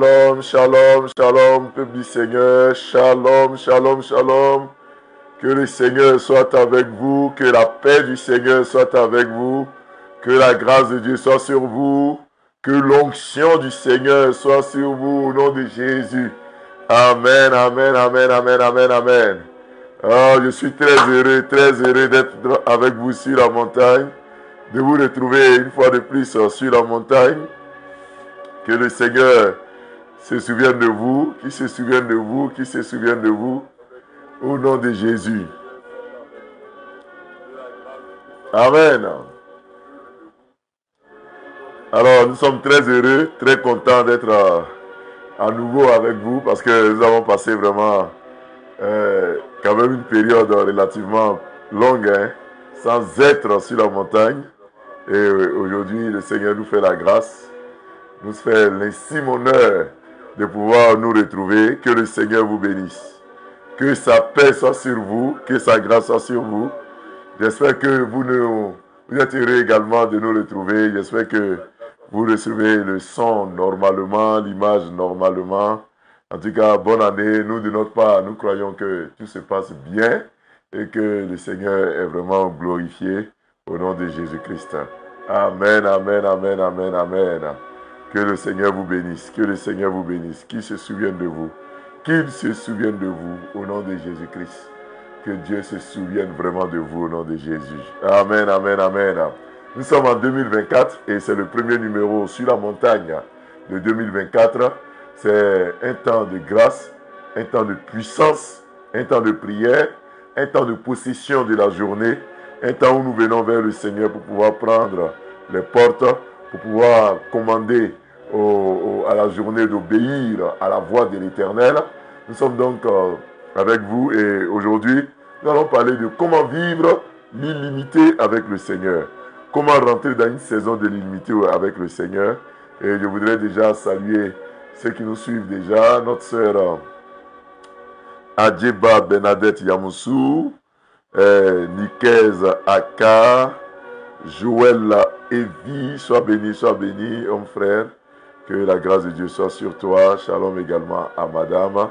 Shalom, shalom, shalom, peuple du Seigneur. Shalom, shalom, shalom. Que le Seigneur soit avec vous, que la paix du Seigneur soit avec vous, que la grâce de Dieu soit sur vous, que l'onction du Seigneur soit sur vous au nom de Jésus. Amen, amen, amen, amen, amen, amen. Oh, je suis très heureux d'être avec vous sur la montagne, de vous retrouver une fois de plus sur la montagne. Que le Seigneur se souvienne de vous, qui se souvienne de vous, qui se souvienne de vous, au nom de Jésus. Amen. Alors, nous sommes très heureux, très contents d'être à nouveau avec vous parce que nous avons passé vraiment quand même une période relativement longue sans être sur la montagne. Et aujourd'hui, le Seigneur nous fait la grâce, nous fait l'intime honneur de pouvoir nous retrouver. Que le Seigneur vous bénisse. Que sa paix soit sur vous, que sa grâce soit sur vous. J'espère que vous êtes heureux également de nous retrouver. J'espère que vous recevez le son normalement, l'image normalement. En tout cas, bonne année. Nous, de notre part, nous croyons que tout se passe bien et que le Seigneur est vraiment glorifié au nom de Jésus-Christ. Amen, amen, amen, amen, amen. Que le Seigneur vous bénisse, que le Seigneur vous bénisse. Qu'il se souvienne de vous, qu'il se souvienne de vous au nom de Jésus-Christ. Que Dieu se souvienne vraiment de vous au nom de Jésus. Amen, amen, amen. Nous sommes en 2024 et c'est le premier numéro sur la montagne de 2024. C'est un temps de grâce, un temps de puissance, un temps de prière, un temps de possession de la journée, un temps où nous venons vers le Seigneur pour pouvoir prendre les portes, pour pouvoir commander à la journée d'obéir à la voix de l'Éternel. Nous sommes donc avec vous et aujourd'hui, nous allons parler de comment vivre l'illimité avec le Seigneur. Comment rentrer dans une saison de l'illimité avec le Seigneur. Et je voudrais déjà saluer ceux qui nous suivent déjà. Notre sœur Adjeba Bernadette Yamoussou, Nikez Aka, Joël Evi, sois béni, homme frère. Que la grâce de Dieu soit sur toi. Shalom également à madame.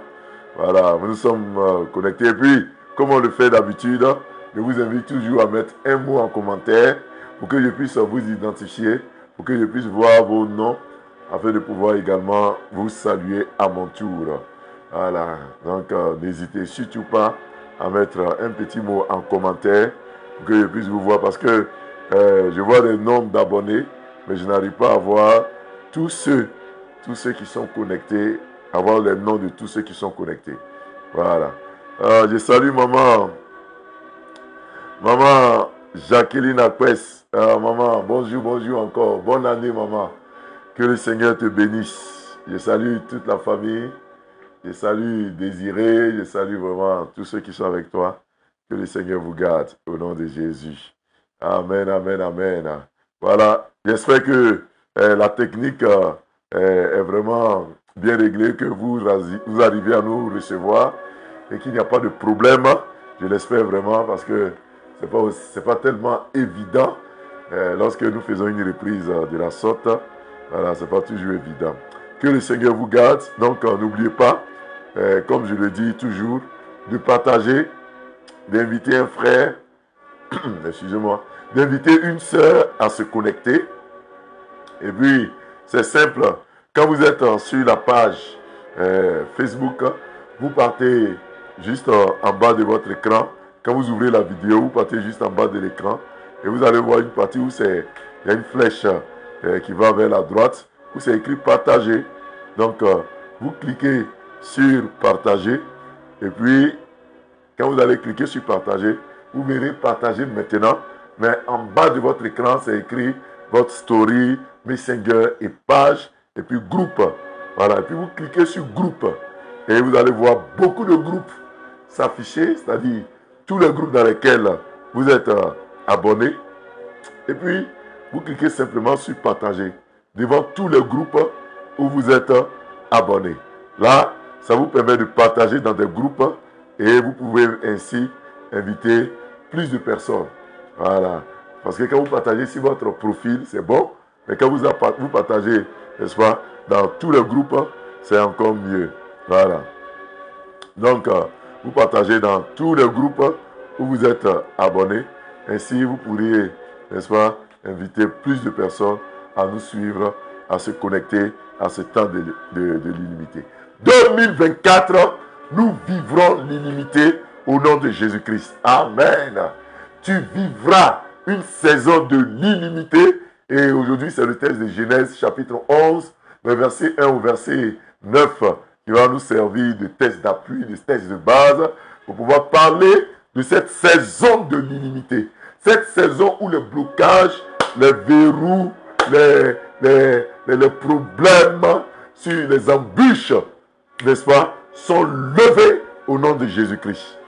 Voilà, nous sommes connectés. Et puis, comme on le fait d'habitude, je vous invite toujours à mettre un mot en commentaire pour que je puisse vous identifier, pour que je puisse voir vos noms, afin de pouvoir également vous saluer à mon tour. Voilà, donc n'hésitez surtout pas à mettre un petit mot en commentaire pour que je puisse vous voir, parce que je vois des nombres d'abonnés, mais je n'arrive pas à voir tous ceux qui sont connectés, avoir les noms de tous ceux qui sont connectés. Voilà. Je salue maman Jacqueline Aquès. Maman, bonjour encore. Bonne année, maman. Que le Seigneur te bénisse. Je salue toute la famille. Je salue Désiré. Je salue vraiment tous ceux qui sont avec toi. Que le Seigneur vous garde au nom de Jésus. Amen, amen, amen. Voilà. J'espère que la technique est vraiment bien réglée, que vous arrivez à nous recevoir et qu'il n'y a pas de problème. Je l'espère vraiment, parce que c'est pas tellement évident lorsque nous faisons une reprise de la sorte. Voilà, c'est pas toujours évident. Que le Seigneur vous garde. Donc, n'oubliez pas, comme je le dis toujours, de partager, d'inviter un frère, excusez-moi, d'inviter une sœur à se connecter. Et puis, c'est simple. Quand vous êtes sur la page Facebook, vous partez juste en bas de votre écran. Quand vous ouvrez la vidéo, vous partez juste en bas de l'écran et vous allez voir une partie où il y a une flèche qui va vers la droite, où c'est écrit partager. Donc, vous cliquez sur partager et puis, quand vous allez cliquer sur partager, vous verrez partager maintenant. Mais en bas de votre écran, c'est écrit votre story, Messenger et page, et puis groupe. Voilà, et puis vous cliquez sur groupe et vous allez voir beaucoup de groupes s'afficher, c'est-à-dire tous les groupes dans lesquels vous êtes abonné. Et puis, vous cliquez simplement sur partager devant tous les groupes où vous êtes abonné. Là, ça vous permet de partager dans des groupes et vous pouvez ainsi inviter plus de personnes. Voilà. Parce que quand vous partagez sur votre profil, c'est bon. Mais quand vous partagez, n'est-ce pas, dans tous les groupes, c'est encore mieux. Voilà. Donc, vous partagez dans tous les groupes où vous êtes abonnés. Ainsi, vous pourriez, n'est-ce pas, inviter plus de personnes à nous suivre, à se connecter à ce temps de l'illimité. 2024, nous vivrons l'illimité au nom de Jésus-Christ. Amen. Tu vivras une saison de l'illimité. Et aujourd'hui, c'est le texte de Genèse, chapitre 11, le verset 1 au verset 9, qui va nous servir de texte d'appui, de texte de base, pour pouvoir parler de cette saison de l'illimité. Cette saison où les blocages, les verrous, les problèmes sur les embûches, n'est-ce pas, sont levés au nom de Jésus-Christ.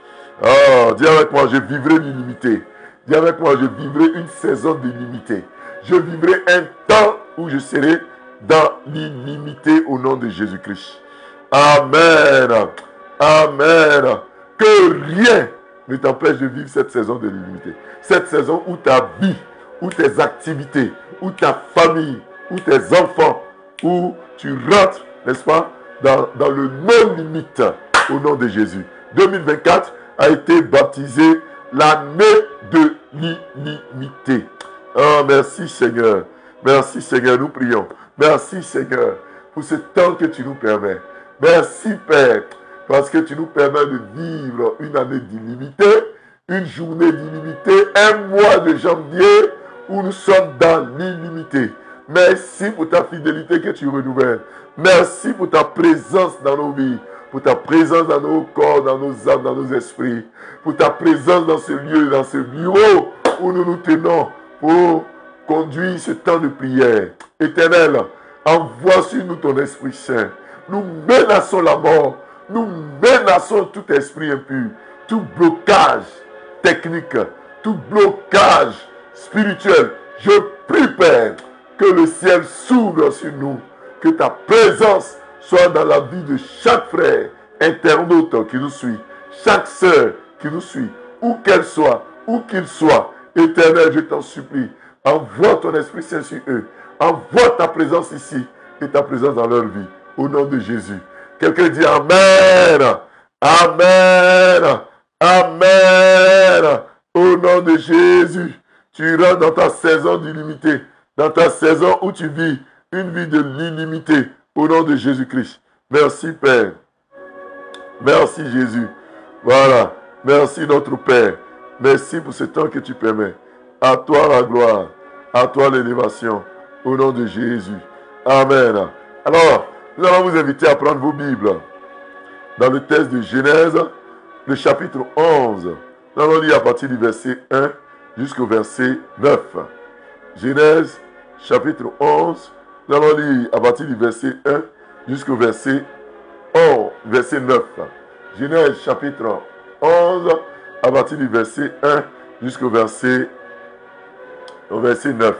Oh, dis avec moi, je vivrai l'illimité. Dis avec moi, je vivrai une saison d'illimité. Je vivrai un temps où je serai dans l'illimité au nom de Jésus-Christ. Amen. Amen. Que rien ne t'empêche de vivre cette saison de l'illimité. Cette saison où ta vie, où tes activités, où ta famille, où tes enfants, où tu rentres, n'est-ce pas, dans le non-limite au nom de Jésus. 2024 a été baptisé l'année de l'illimité. Oh, merci Seigneur. Merci Seigneur, nous prions. Merci Seigneur pour ce temps que tu nous permets. Merci Père, parce que tu nous permets de vivre une année d'illimité, une journée d'illimité, un mois de janvier où nous sommes dans l'illimité. Merci pour ta fidélité que tu renouvelles. Merci pour ta présence dans nos vies, pour ta présence dans nos corps, dans nos âmes, dans nos esprits, pour ta présence dans ce lieu, dans ce bureau où nous nous tenons pour conduire ce temps de prière. Éternel, envoie sur nous ton Esprit Saint. Nous menaçons la mort. Nous menaçons tout esprit impur, tout blocage technique, tout blocage spirituel. Je prie, Père, que le ciel s'ouvre sur nous, que ta présence soit dans la vie de chaque frère, internaute qui nous suit, chaque sœur qui nous suit, où qu'elle soit, où qu'il soit. Éternel, je t'en supplie, envoie ton Esprit Saint sur eux. Envoie ta présence ici et ta présence dans leur vie. Au nom de Jésus. Quelqu'un dit Amen. Amen. Amen. Au nom de Jésus. Tu rentres dans ta saison d'illimité. Dans ta saison où tu vis une vie de l'illimité. Au nom de Jésus-Christ. Merci Père. Merci Jésus. Voilà. Merci notre Père. Merci pour ce temps que tu permets. À toi la gloire. À toi l'élévation. Au nom de Jésus. Amen. Alors, nous allons vous inviter à prendre vos Bibles. Dans le texte de Genèse, le chapitre 11. Nous allons lire à partir du verset 1 jusqu'au verset 9. Genèse, chapitre 11. Nous allons lire à partir du verset 1 jusqu'au verset 9. Genèse, chapitre 11, à partir du verset 1 jusqu'au verset 9.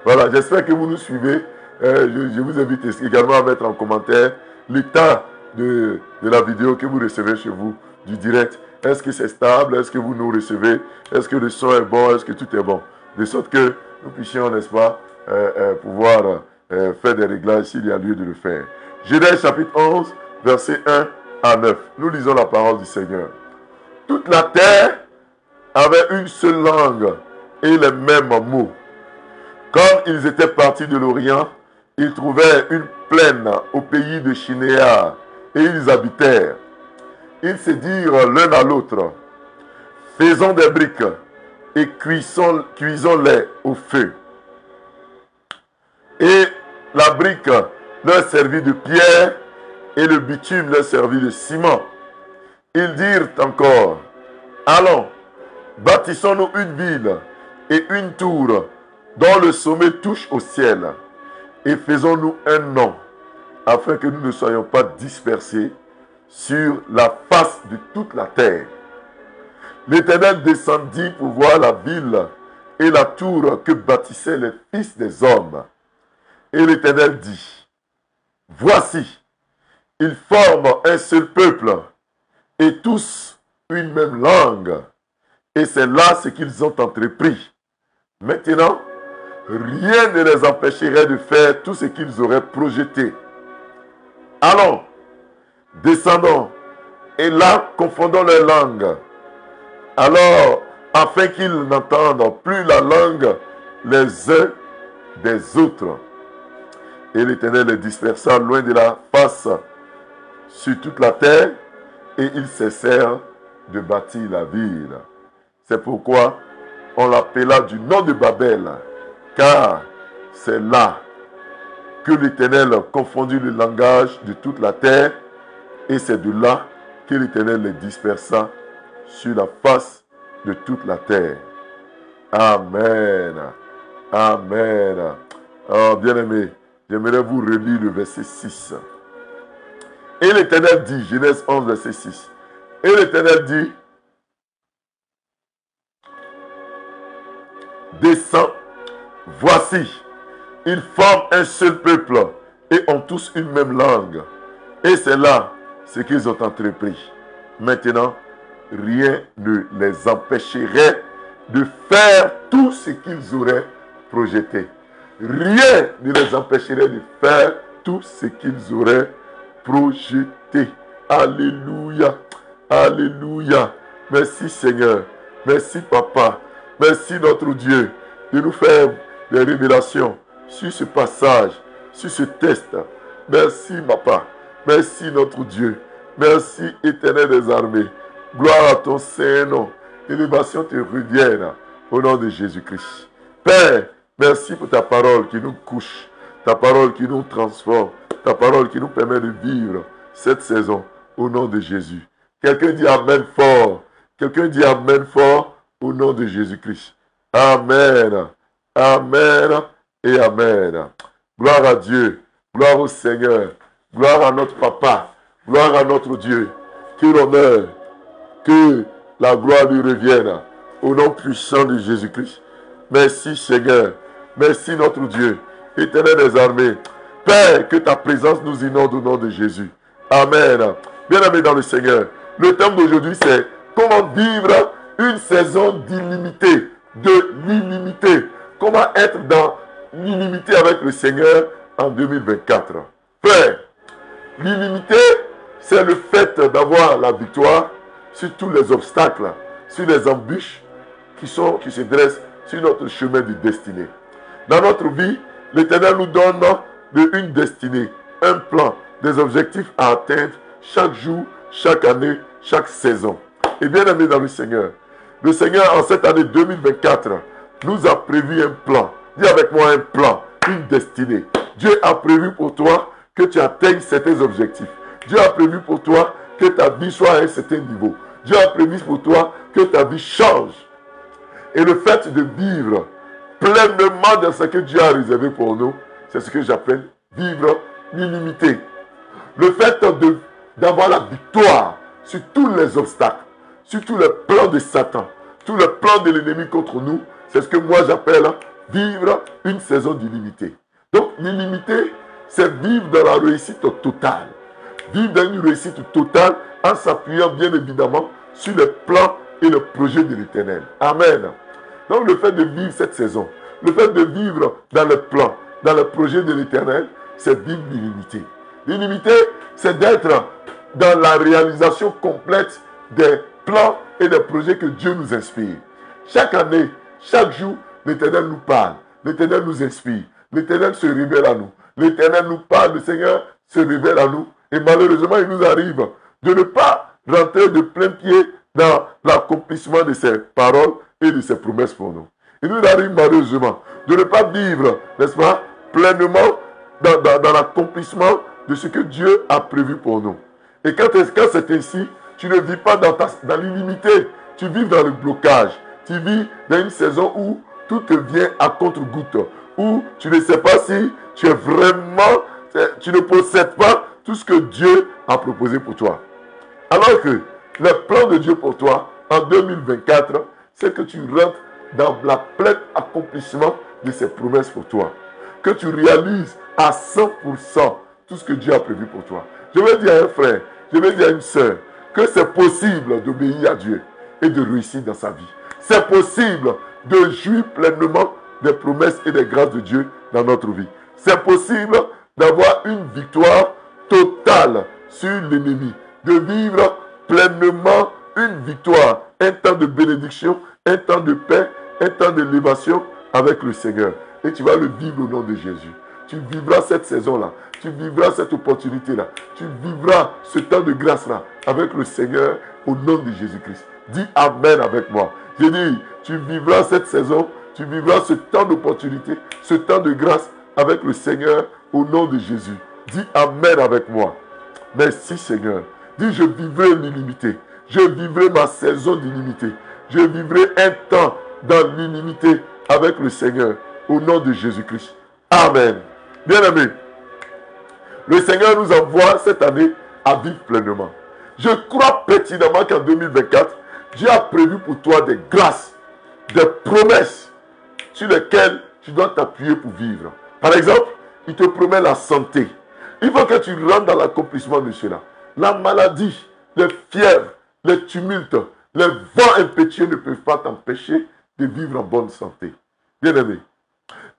Voilà, j'espère que vous nous suivez. Je vous invite également à mettre en commentaire l'état de la vidéo que vous recevez chez vous, du direct. Est-ce que c'est stable? Est-ce que vous nous recevez? Est-ce que le son est bon? Est-ce que tout est bon? De sorte que nous puissions, n'est-ce pas, pouvoir faire des réglages s'il y a lieu de le faire. Genèse chapitre 11, versets 1 à 9. Nous lisons la parole du Seigneur. Toute la terre avait une seule langue et les mêmes mots. Comme ils étaient partis de l'Orient, ils trouvèrent une plaine au pays de Shinéar et ils habitèrent. Ils se dirent l'un à l'autre, faisons des briques et cuisons-les au feu. Et la brique leur servit de pierre et le bitume leur servit de ciment. Ils dirent encore, allons, bâtissons-nous une ville et une tour dont le sommet touche au ciel, et faisons-nous un nom, afin que nous ne soyons pas dispersés sur la face de toute la terre. L'Éternel descendit pour voir la ville et la tour que bâtissaient les fils des hommes. Et l'Éternel dit, voici, ils forment un seul peuple, et tous une même langue, et c'est là ce qu'ils ont entrepris. Maintenant, rien ne les empêcherait de faire tout ce qu'ils auraient projeté. Allons, descendons, et là, confondons les langues. Alors, afin qu'ils n'entendent plus la langue les uns des autres. Et l'Éternel les dispersa loin de la face sur toute la terre, et ils cessèrent de bâtir la ville. C'est pourquoi on l'appela du nom de Babel, car c'est là que l'Éternel confondit le langage de toute la terre, et c'est de là que l'Éternel les dispersa sur la face de toute la terre. Amen. Amen. Oh, bien-aimé, j'aimerais vous relire le verset 6. Et l'Éternel dit, Genèse 11, verset 6. Et l'Éternel dit, descends, voici, ils forment un seul peuple et ont tous une même langue. Et c'est là ce qu'ils ont entrepris. Maintenant, rien ne les empêcherait de faire tout ce qu'ils auraient projeté. Rien ne les empêcherait de faire tout ce qu'ils auraient projeté. Alléluia. Alléluia. Merci Seigneur. Merci Papa. Merci notre Dieu de nous faire des révélations sur ce passage, sur ce test. Merci Papa. Merci notre Dieu. Merci Éternel des armées. Gloire à ton Saint-Nom. Élévation te revienne au nom de Jésus-Christ. Père, merci pour ta parole qui nous couche, ta parole qui nous transforme, ta parole qui nous permet de vivre cette saison au nom de Jésus. Quelqu'un dit Amen fort. Quelqu'un dit Amen fort au nom de Jésus-Christ. Amen. Amen et Amen. Gloire à Dieu. Gloire au Seigneur. Gloire à notre Papa. Gloire à notre Dieu. Que l'honneur, que la gloire lui revienne au nom puissant de Jésus-Christ. Merci Seigneur. Merci notre Dieu. Éternel des armées. Père, que ta présence nous inonde au nom de Jésus. Amen. Bien-aimés dans le Seigneur, le thème d'aujourd'hui c'est comment vivre une saison d'illimité, de l'illimité. Comment être dans l'illimité avec le Seigneur en 2024. Frère, l'illimité, c'est le fait d'avoir la victoire sur tous les obstacles, sur les embûches qui se dressent sur notre chemin de destinée. Dans notre vie, l'Éternel nous donne une destinée, un plan, des objectifs à atteindre chaque jour, chaque année, chaque saison. Et bien aimé dans le Seigneur en cette année 2024 nous a prévu un plan. Dis avec moi un plan, une destinée. Dieu a prévu pour toi que tu atteignes certains objectifs. Dieu a prévu pour toi que ta vie soit à un certain niveau. Dieu a prévu pour toi que ta vie change. Et le fait de vivre pleinement dans ce que Dieu a réservé pour nous, c'est ce que j'appelle vivre l'illimité. Le fait d'avoir la victoire sur tous les obstacles, sur tous les plans de Satan, tous les plans de l'ennemi contre nous, c'est ce que moi j'appelle vivre une saison d'illimité. Donc l'illimité, c'est vivre dans la réussite totale. Vivre dans une réussite totale en s'appuyant bien évidemment sur les plans et le projet de l'Éternel. Amen. Donc le fait de vivre cette saison, le fait de vivre dans le plan, dans le projet de l'Éternel, c'est vivre l'illimité. L'illimité, c'est d'être dans la réalisation complète des plans et des projets que Dieu nous inspire. Chaque année, chaque jour, l'Éternel nous parle, l'Éternel nous inspire, l'Éternel se révèle à nous. L'Éternel nous parle, le Seigneur se révèle à nous. Et malheureusement, il nous arrive de ne pas rentrer de plein pied dans l'accomplissement de ses paroles et de ses promesses pour nous. Il nous arrive malheureusement de ne pas vivre, n'est-ce pas, pleinement dans l'accomplissement de ce que Dieu a prévu pour nous. Et quand c'est ainsi, tu ne vis pas dans l'illimité, tu vis dans le blocage. Tu vis dans une saison où tout te vient à contre-goutte, où tu ne sais pas si tu ne possèdes pas tout ce que Dieu a proposé pour toi. Alors que le plan de Dieu pour toi en 2024, c'est que tu rentres dans le plein accomplissement de ses promesses pour toi. Que tu réalises à 100% tout ce que Dieu a prévu pour toi. Je veux dire à un frère, je veux dire à une sœur, que c'est possible d'obéir à Dieu et de réussir dans sa vie. C'est possible de jouir pleinement des promesses et des grâces de Dieu dans notre vie. C'est possible d'avoir une victoire totale sur l'ennemi, de vivre pleinement une victoire, un temps de bénédiction, un temps de paix, un temps d'élévation avec le Seigneur. Et tu vas le vivre au nom de Jésus. Tu vivras cette saison-là, tu vivras cette opportunité-là, tu vivras ce temps de grâce-là avec le Seigneur au nom de Jésus-Christ. Dis Amen avec moi. J'ai dit, tu vivras cette saison, tu vivras ce temps d'opportunité, ce temps de grâce avec le Seigneur au nom de Jésus. Dis Amen avec moi. Merci Seigneur. Dis, je vivrai l'illimité. Je vivrai ma saison d'illimité. Je vivrai un temps dans l'illimité avec le Seigneur au nom de Jésus-Christ. Amen. Bien-aimés, le Seigneur nous envoie cette année à vivre pleinement. Je crois pertinemment qu'en 2024, Dieu a prévu pour toi des grâces, des promesses sur lesquelles tu dois t'appuyer pour vivre. Par exemple, il te promet la santé. Il faut que tu rentres dans l'accomplissement de cela. La maladie, les fièvres, les tumultes, les vents impétueux ne peuvent pas t'empêcher de vivre en bonne santé. Bien-aimé,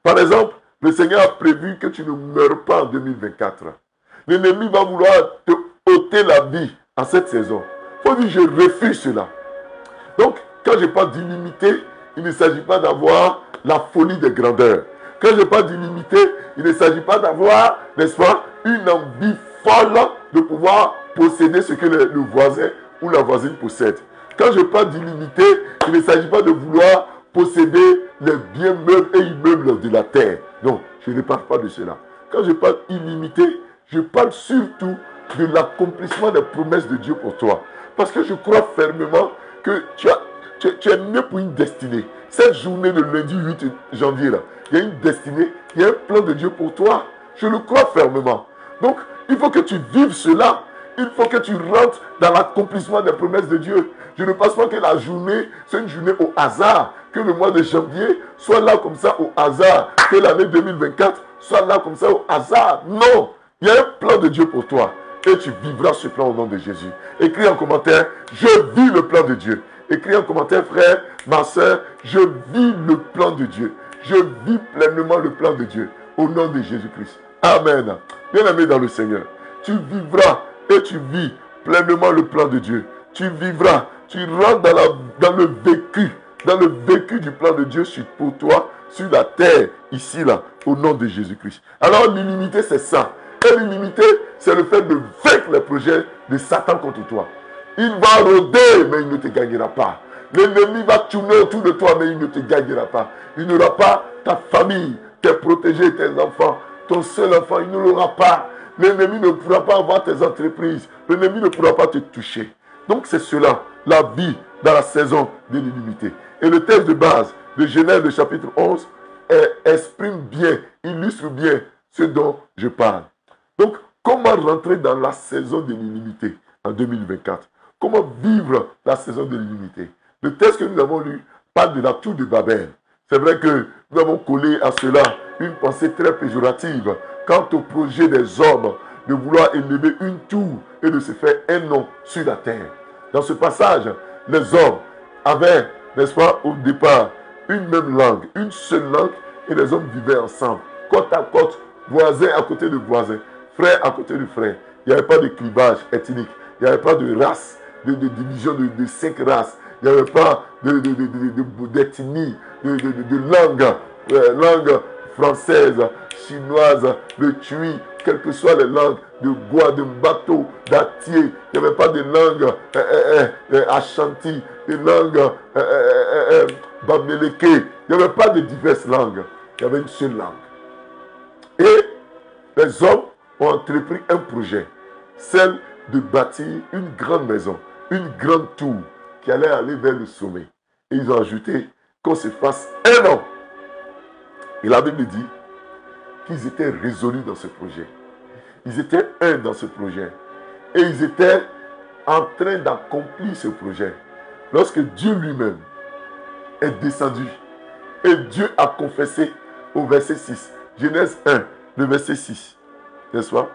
par exemple, le Seigneur a prévu que tu ne meurs pas en 2024. L'ennemi va vouloir te ôter la vie en cette saison. Il faut dire, je refuse cela. Donc, quand je parle d'illimité, il ne s'agit pas d'avoir la folie des grandeurs. Quand je parle d'illimité, il ne s'agit pas d'avoir, n'est-ce pas, une envie folle de pouvoir posséder ce que le voisin ou la voisine possède. Quand je parle d'illimité, il ne s'agit pas de vouloir posséder les biens meubles et immeubles de la terre. Non, je ne parle pas de cela. Quand je parle illimité, je parle surtout de l'accomplissement des promesses de Dieu pour toi. Parce que je crois fermement que tu es né pour une destinée. Cette journée de lundi 8 janvier, là, il y a une destinée, il y a un plan de Dieu pour toi. Je le crois fermement. Donc, il faut que tu vives cela. Il faut que tu rentres dans l'accomplissement des promesses de Dieu. Je ne pense pas que la journée, c'est une journée au hasard. Que le mois de janvier soit là comme ça au hasard. Que l'année 2024 soit là comme ça au hasard. Non, il y a un plan de Dieu pour toi. Et tu vivras ce plan au nom de Jésus. Écris en commentaire, je vis le plan de Dieu. Écris en commentaire, frère, ma soeur, je vis le plan de Dieu. Je vis pleinement le plan de Dieu au nom de Jésus-Christ. Amen. Bien-aimé dans le Seigneur, tu vivras et tu vis pleinement le plan de Dieu. Tu vivras, tu rentres dans le vécu du plan de Dieu pour toi, sur la terre, ici, là, au nom de Jésus-Christ. Alors l'illimité, c'est ça. Et l'illimité, c'est le fait de vaincre les projets de Satan contre toi. Il va rôder, mais il ne te gagnera pas. L'ennemi va tourner autour de toi, mais il ne te gagnera pas. Il n'aura pas ta famille, tes protégés, tes enfants, ton seul enfant, il ne l'aura pas. L'ennemi ne pourra pas avoir tes entreprises. L'ennemi ne pourra pas te toucher. Donc c'est cela, la vie dans la saison de l'illimité. Et le texte de base de Genèse, le chapitre 11, exprime bien, illustre bien ce dont je parle. Donc, comment rentrer dans la saison de l'illimité en 2024? Comment vivre la saison de l'illimité? Le texte que nous avons lu parle de la tour de Babel. C'est vrai que nous avons collé à cela une pensée très péjorative quant au projet des hommes de vouloir élever une tour et de se faire un nom sur la terre. Dans ce passage, les hommes avaient, n'est-ce pas, au départ, une même langue, une seule langue, et les hommes vivaient ensemble, côte à côte, voisin à côté de voisin, frère à côté de frère. Il n'y avait pas de clivage ethnique, il n'y avait pas de race, de division de 5 races, il n'y avait pas d'ethnie, langue française, chinoise, de Tui, quelles que soient les langues, de Goa, de Mbato, d'Atier, il n'y avait pas de langue Ashanti, de langue Baméleke, il n'y avait pas de diverses langues, il y avait une seule langue. Et les hommes ont entrepris un projet, celle de bâtir une grande maison, une grande tour qui allait aller vers le sommet. Et ils ont ajouté qu'on se fasse un an. Et la Bible dit qu'ils étaient résolus dans ce projet. Ils étaient un dans ce projet. Et ils étaient en train d'accomplir ce projet. Lorsque Dieu lui-même est descendu et Dieu a confessé au verset 6, Genèse 1, le verset 6, n'est-ce pas?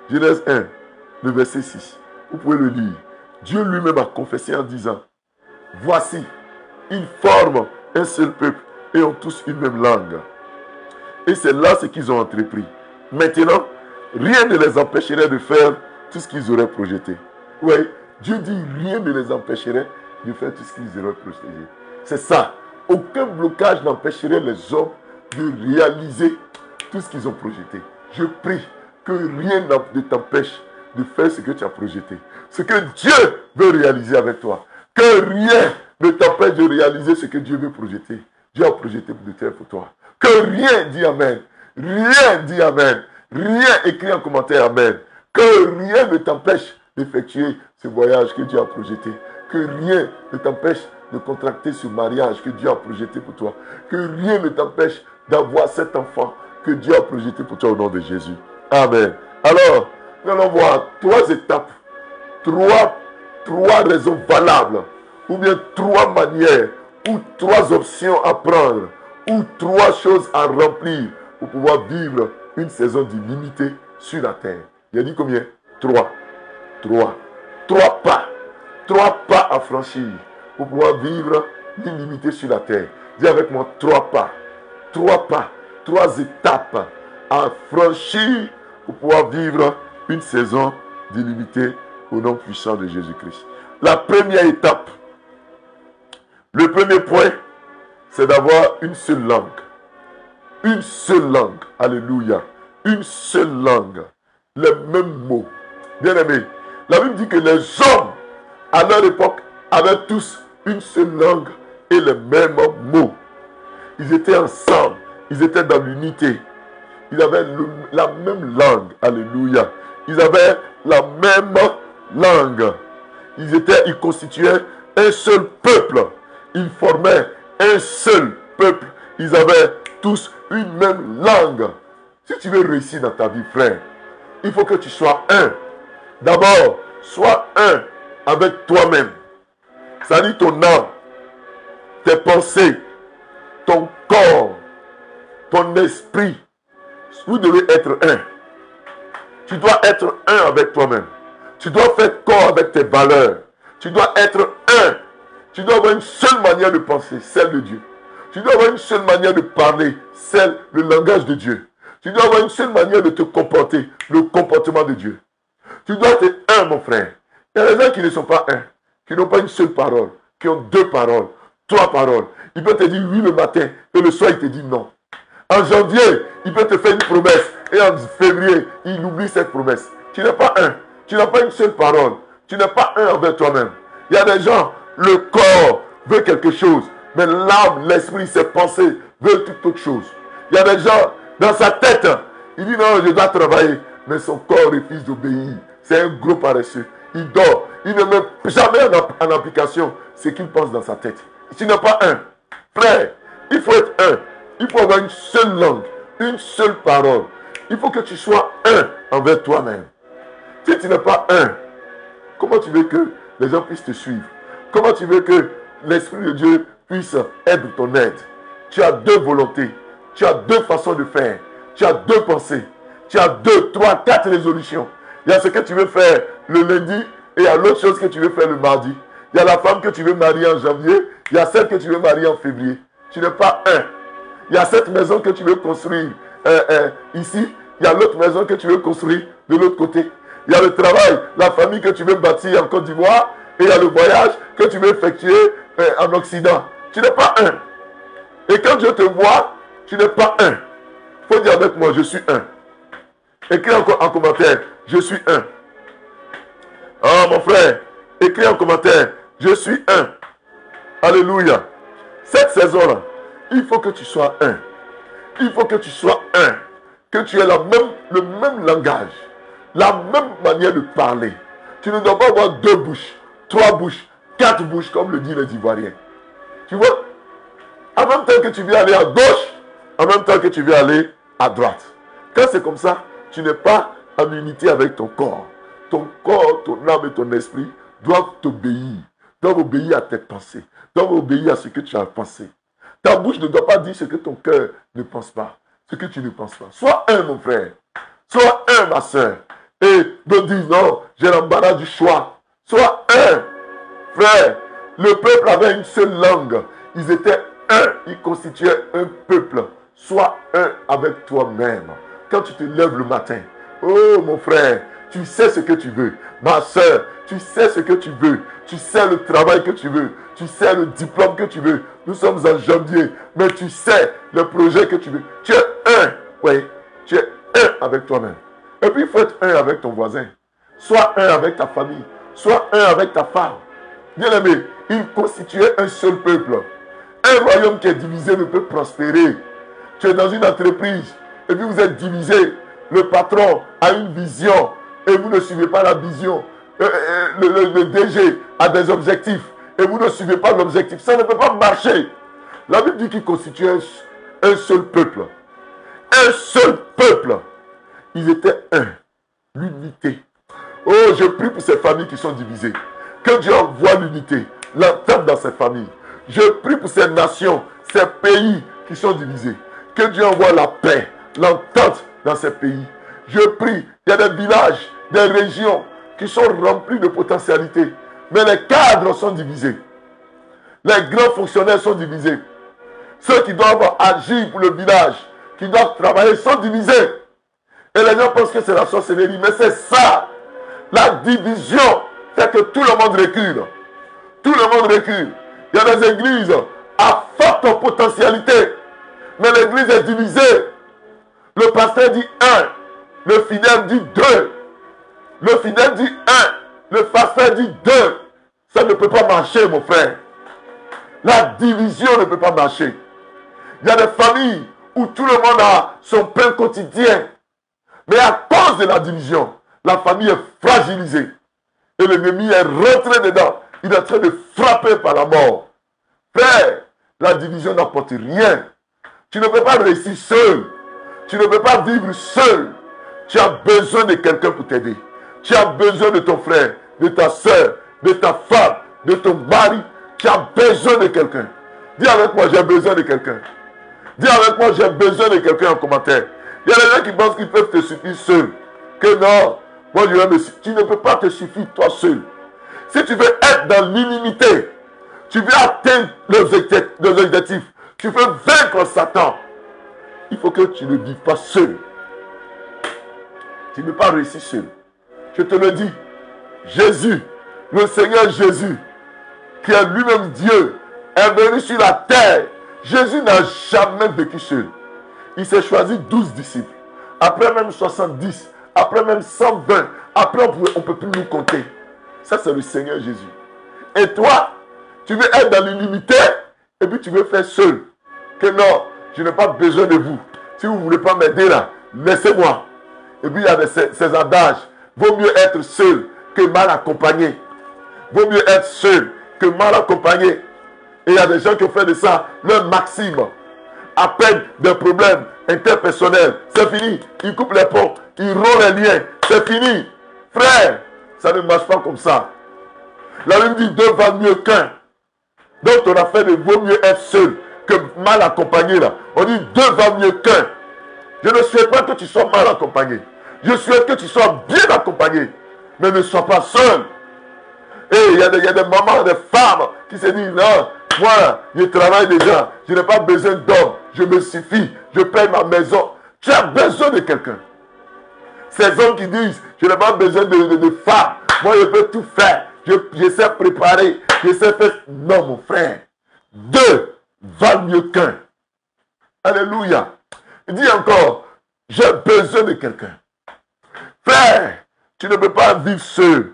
Genèse 1, le verset 6, vous pouvez le lire. Dieu lui-même a confessé en disant, voici, ils forment un seul peuple et ont tous une même langue. Et c'est là ce qu'ils ont entrepris. Maintenant, rien ne les empêcherait de faire tout ce qu'ils auraient projeté. Oui, Dieu dit rien ne les empêcherait de faire tout ce qu'ils auraient projeté. C'est ça. Aucun blocage n'empêcherait les hommes de réaliser tout ce qu'ils ont projeté. Je prie que rien ne t'empêche de faire ce que tu as projeté. Ce que Dieu veut réaliser avec toi. Que rien ne t'empêche de réaliser ce que Dieu veut projeter. Dieu a projeté de terre pour toi. Que rien, dit Amen. Rien, dit Amen. Rien, écrit en commentaire Amen. Que rien ne t'empêche d'effectuer ce voyage que Dieu a projeté. Que rien ne t'empêche de contracter ce mariage que Dieu a projeté pour toi. Que rien ne t'empêche d'avoir cet enfant que Dieu a projeté pour toi au nom de Jésus. Amen. Alors, nous allons voir 3 étapes, 3 raisons valables, ou bien 3 manières, ou 3 options à prendre, ou 3 choses à remplir pour pouvoir vivre une saison d'illimité sur la terre. Il a dit combien? 3 pas. 3 pas à franchir pour pouvoir vivre l'illimité sur la terre. Dis avec moi 3 pas. 3 pas. 3 étapes à franchir pour pouvoir vivre une saison d'illimité au nom puissant de Jésus-Christ. La première étape, le premier point, c'est d'avoir une seule langue. Une seule langue. Alléluia. Une seule langue. Les mêmes mots. Bien aimé, la Bible dit que les hommes, à leur époque, avaient tous une seule langue et les mêmes mots. Ils étaient ensemble. Ils étaient dans l'unité. Ils avaient la même langue. Alléluia. Ils avaient la même langue. Ils constituaient un seul peuple. Ils formaient un seul peuple. Ils avaient tous une même langue. Si tu veux réussir dans ta vie, frère, il faut que tu sois un. D'abord, sois un avec toi-même. Ça dit ton âme, tes pensées, ton corps, ton esprit. Vous devez être un. Tu dois être un avec toi-même. Tu dois faire corps avec tes valeurs. Tu dois être un. Tu dois avoir une seule manière de penser, celle de Dieu. Tu dois avoir une seule manière de parler, le langage de Dieu. Tu dois avoir une seule manière de te comporter, le comportement de Dieu. Tu dois être un, mon frère. Il y a des gens qui ne sont pas un, qui n'ont pas une seule parole, qui ont 2 paroles, 3 paroles. Il peut te dire oui le matin et le soir il te dit non. En janvier, il peut te faire une promesse et en février, il oublie cette promesse. Tu n'es pas un. Tu n'as pas une seule parole. Tu n'es pas un envers toi-même. Il y a des gens, le corps veut quelque chose, mais l'âme, l'esprit, ses pensées veulent toute autre chose. Il y a des gens, dans sa tête, il dit non, je dois travailler, mais son corps refuse d'obéir. C'est un gros paresseux. Il dort. Il ne met jamais en application ce qu'il pense dans sa tête. Tu n'es pas un. Frère, il faut être un. Il faut avoir une seule langue, une seule parole. Il faut que tu sois un envers toi-même. Si tu n'es pas un, comment tu veux que les gens puissent te suivre? Comment tu veux que l'Esprit de Dieu puisse être ton aide? Tu as 2 volontés. Tu as 2 façons de faire. Tu as 2 pensées. Tu as 2, 3, 4 résolutions. Il y a ce que tu veux faire le lundi et il y a l'autre chose que tu veux faire le mardi. Il y a la femme que tu veux marier en janvier. Il y a celle que tu veux marier en février. Tu n'es pas un. Il y a cette maison que tu veux construire ici. Il y a l'autre maison que tu veux construire de l'autre côté. Il y a le travail, la famille que tu veux bâtir en Côte d'Ivoire. Et il y a le voyage que tu veux effectuer en Occident. Tu n'es pas un. Et quand Dieu te voit, tu n'es pas un. Il faut dire avec moi, je suis un. Écris en commentaire, je suis un. Ah mon frère, écris en commentaire, je suis un. Alléluia. Cette saison-là, il faut que tu sois un. Il faut que tu sois un. Que tu aies le même langage. La même manière de parler. Tu ne dois pas avoir 2 bouches, 3 bouches, 4 bouches, comme le disent les Ivoiriens. Tu vois, en même temps que tu veux aller à gauche, en même temps que tu veux aller à droite. Quand c'est comme ça, tu n'es pas en unité avec ton corps. Ton corps, ton âme et ton esprit doivent t'obéir. Doivent obéir à tes pensées. Doivent obéir à ce que tu as pensé. Ta bouche ne doit pas dire ce que ton cœur ne pense pas. Ce que tu ne penses pas. Sois un, mon frère. Sois un, ma soeur. Et ne dis non, j'ai l'embarras du choix. Sois un. Frère, le peuple avait une seule langue. Ils étaient un. Ils constituaient un peuple. Sois un avec toi-même. Quand tu te lèves le matin, Oh mon frère, tu sais ce que tu veux. Ma soeur, tu sais ce que tu veux. Tu sais le travail que tu veux. Tu sais le diplôme que tu veux. Nous sommes en janvier, mais tu sais le projet que tu veux. Tu es un, oui, tu es un avec toi-même. Et puis il faut être un avec ton voisin. Sois un avec ta famille. Sois un avec ta femme. Bien-aimé, il constituait un seul peuple. Un royaume qui est divisé ne peut prospérer. Tu es dans une entreprise et puis vous êtes divisé. Le patron a une vision et vous ne suivez pas la vision. Le DG a des objectifs et vous ne suivez pas l'objectif. Ça ne peut pas marcher. La Bible dit qu'il constitue un seul peuple. Un seul peuple. Ils étaient un. L'unité. Oh, je prie pour ces familles qui sont divisées. Que Dieu envoie l'unité, l'entente dans ces familles. Je prie pour ces nations, ces pays qui sont divisés. Que Dieu envoie la paix, l'entente dans ces pays. Je prie, il y a des villages, des régions qui sont remplis de potentialités. Mais les cadres sont divisés. Les grands fonctionnaires sont divisés. Ceux qui doivent agir pour le village, qui doivent travailler, sont divisés. Et les gens pensent que c'est la sorcellerie. Mais c'est ça. La division fait que tout le monde recule. Tout le monde recule. Il y a des églises à forte potentialité. Mais l'église est divisée. Le pasteur dit 1. Le fidèle dit 2. Le fidèle dit 1. Le pasteur dit 2. Ça ne peut pas marcher, mon frère. La division ne peut pas marcher. Il y a des familles où tout le monde a son pain quotidien. Mais à cause de la division, la famille est fragilisée. Et l'ennemi est rentré dedans. Il est en train de frapper par la mort. Frère, la division n'apporte rien. Tu ne peux pas réussir seul. Tu ne peux pas vivre seul. Tu as besoin de quelqu'un pour t'aider. Tu as besoin de ton frère, de ta soeur, de ta femme, de ton mari. Tu as besoin de quelqu'un. Dis avec moi, j'ai besoin de quelqu'un. Dis avec moi, j'ai besoin de quelqu'un en commentaire. Il y a des gens qui pensent qu'ils peuvent te suffire seul. Que non, moi je vais me suffire. Tu ne peux pas te suffire toi seul. Si tu veux être dans l'illimité, tu veux atteindre l'objectif, tu veux vaincre Satan, il faut que tu ne vives pas seul. Tu ne peux pas réussir seul. Je te le dis, Jésus, le Seigneur Jésus, qui est lui-même Dieu, est venu sur la terre. Jésus n'a jamais vécu seul. Il s'est choisi 12 disciples. Après même 70, après même 120, après on ne peut plus nous compter. Ça, c'est le Seigneur Jésus. Et toi, tu veux être dans l'illimité et puis tu veux faire seul. Que non, je n'ai pas besoin de vous. Si vous ne voulez pas m'aider là, laissez-moi. Et puis il y a ces adages. Vaut mieux être seul que mal accompagné. Vaut mieux être seul que mal accompagné. Et il y a des gens qui ont fait de ça leur maxime. À peine des problèmes interpersonnels, c'est fini. Ils coupent les ponts, ils rompent les liens, c'est fini. Frère, ça ne marche pas comme ça. La Bible dit 2 valent mieux qu'un. Donc on a fait de vaut mieux être seul que mal accompagné là. On dit 2 valent mieux qu'un. Je ne souhaite pas que tu sois mal accompagné. Je souhaite que tu sois bien accompagné. Mais ne sois pas seul. Et il y a des mamans, des femmes qui se disent non, moi je travaille déjà. Je n'ai pas besoin d'homme. Je me suffis. Je paye ma maison. Tu as besoin de quelqu'un. Ces hommes qui disent je n'ai pas besoin de femmes. Moi je peux tout faire. Je sais préparer. Je sais faire. Non mon frère. 2 valent mieux qu'un. Alléluia. Dis encore, j'ai besoin de quelqu'un. Frère, tu ne peux pas vivre seul.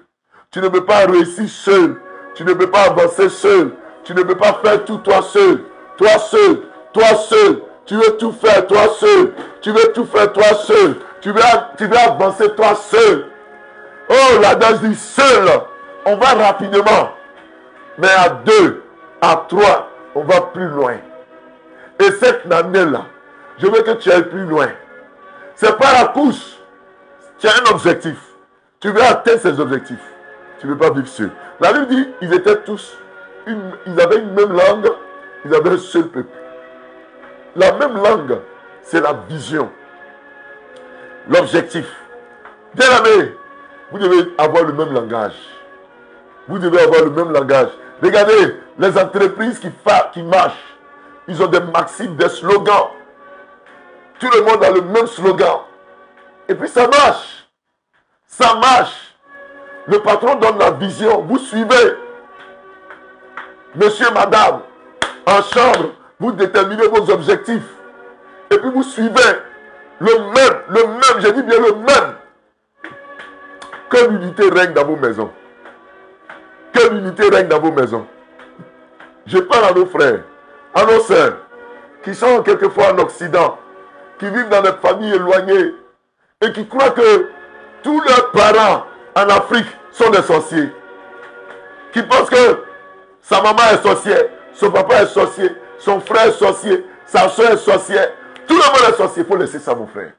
Tu ne peux pas réussir seul. Tu ne peux pas avancer seul. Tu ne peux pas faire tout toi seul. Toi seul. Toi seul. Tu veux tout faire toi seul. Tu veux tout faire toi seul. Tu veux avancer toi seul. Oh, l'adage dit seul. On va rapidement. Mais à 2, à 3, on va plus loin. Et cette année-là, je veux que tu ailles plus loin. C'est pas la course. Tu as un objectif. Tu veux atteindre ces objectifs. Tu ne veux pas vivre seul. La Bible dit, ils étaient tous, ils avaient une même langue, ils avaient un seul peuple. La même langue, c'est la vision. L'objectif. Bien aimé, vous devez avoir le même langage. Vous devez avoir le même langage. Regardez, les entreprises qui marchent, ils ont des maximes, des slogans. Tout le monde a le même slogan. Et puis ça marche. Ça marche. Le patron donne la vision. Vous suivez. Monsieur, madame, en chambre, vous déterminez vos objectifs. Et puis vous suivez le même, je dis bien le même. Que l'unité règne dans vos maisons. Que l'unité règne dans vos maisons. Je parle à nos frères, à nos sœurs, qui sont quelquefois en Occident, qui vivent dans des familles éloignées et qui croient que tous leurs parents en Afrique sont des sorciers. Qui pensent que sa maman est sorcière, son papa est sorcier, son frère est sorcier, sa soeur est sorcière. Tout le monde est sorcier. Il faut laisser ça, mon frère.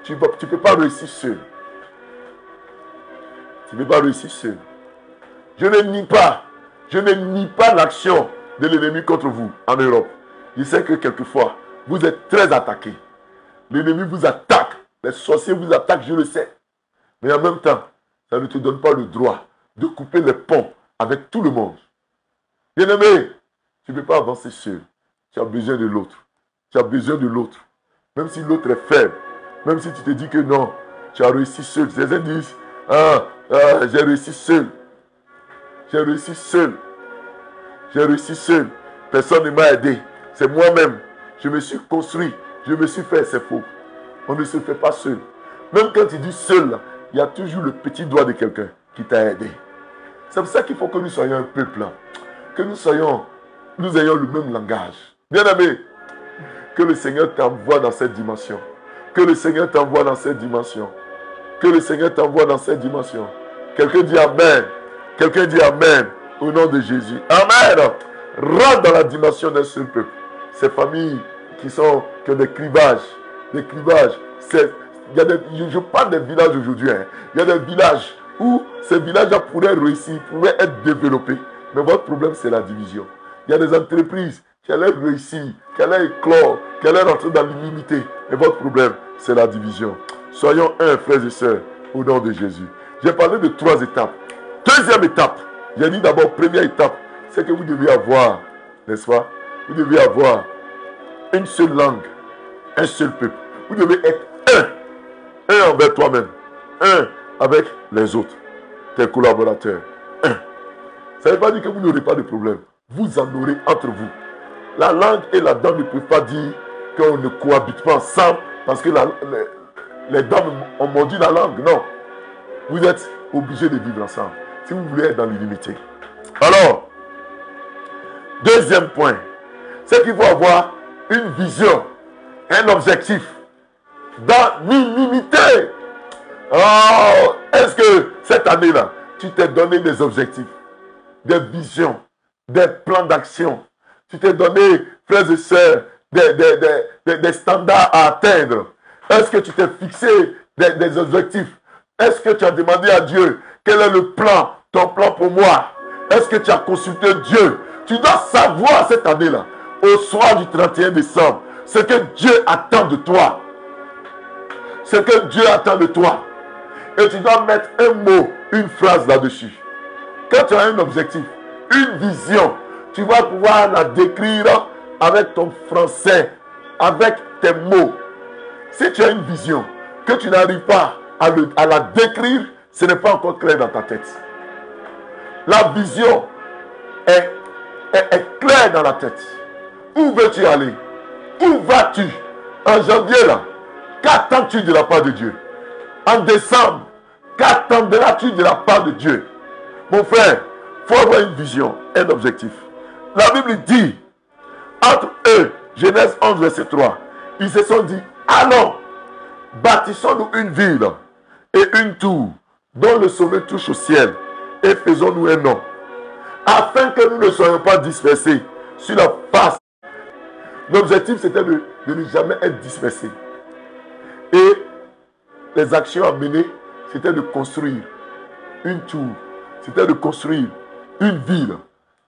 Tu ne peux pas réussir seul. Tu ne peux pas réussir seul. Je ne nie pas l'action de l'ennemi contre vous en Europe. Je sais que quelquefois, vous êtes très attaqués. L'ennemi vous attaque. Les sorciers vous attaquent, je le sais. Mais en même temps, ça ne te donne pas le droit de couper les ponts avec tout le monde. Bien-aimé, tu ne peux pas avancer seul. Tu as besoin de l'autre. Tu as besoin de l'autre. Même si l'autre est faible. Même si tu te dis que non, tu as réussi seul. Certains disent, j'ai réussi seul. J'ai réussi seul. J'ai réussi seul. Personne ne m'a aidé. C'est moi-même. Je me suis construit. Je me suis fait. C'est faux. On ne se fait pas seul. Même quand tu dis seul, il y a toujours le petit doigt de quelqu'un qui t'a aidé. C'est pour ça qu'il faut que nous soyons un peuple. Que nous ayons le même langage. Bien-aimé, que le Seigneur t'envoie dans cette dimension. Que le Seigneur t'envoie dans cette dimension. Que le Seigneur t'envoie dans cette dimension. Quelqu'un dit Amen. Quelqu'un dit Amen au nom de Jésus. Amen. Rentre dans la dimension d'un seul peuple. Ces familles qui ont des clivages. Des clivages. Je parle des villages aujourd'hui. Il y a des villages où ces villages-là pourraient réussir, pourraient être développés. Mais votre problème, c'est la division. Il y a des entreprises qui allaient réussir, qui allaient éclore, qui allaient rentrer dans l'unité. Et votre problème, c'est la division. Soyons un, frères et sœurs, au nom de Jésus. J'ai parlé de 3 étapes. Deuxième étape, j'ai dit d'abord, première étape, c'est que vous devez avoir, n'est-ce pas? Vous devez avoir une seule langue, un seul peuple. Vous devez être un envers toi-même, un avec les autres, tes collaborateurs, un. Ça ne veut pas dire que vous n'aurez pas de problème. Vous en aurez entre vous. La langue et la dent ne peuvent pas dire qu'on ne cohabite pas ensemble parce que les dents ont mordu la langue. Non. Vous êtes obligés de vivre ensemble si vous voulez être dans l'unité. Alors, deuxième point, c'est qu'il faut avoir une vision, un objectif dans l'unité. Oh, est-ce que cette année-là, tu t'es donné des objectifs, des visions, des plans d'action? Tu t'es donné, frères et sœurs, des standards à atteindre. Est-ce que tu t'es fixé des objectifs? Est-ce que tu as demandé à Dieu quel est le plan, ton plan pour moi? Est-ce que tu as consulté Dieu? Tu dois savoir cette année-là, au soir du 31 décembre, ce que Dieu attend de toi. Ce que Dieu attend de toi. Et tu dois mettre un mot, une phrase là-dessus. Quand tu as un objectif, une vision, tu vas pouvoir la décrire avec ton français, avec tes mots. Si tu as une vision, que tu n'arrives pas à la décrire, ce n'est pas encore clair dans ta tête. La vision est claire dans la tête. Où veux-tu aller? Où vas-tu? En janvier, là, qu'attends-tu de la part de Dieu? En décembre, qu'attendras-tu de la part de Dieu? Mon frère, il faut avoir une vision, un objectif. La Bible dit, entre eux, Genèse 11, verset 3, ils se sont dit, allons, bâtissons-nous une ville et une tour dont le sommet touche au ciel et faisons-nous un nom, afin que nous ne soyons pas dispersés sur la face. L'objectif, c'était de ne jamais être dispersés. Et les actions à mener, c'était de construire une tour, c'était de construire une ville,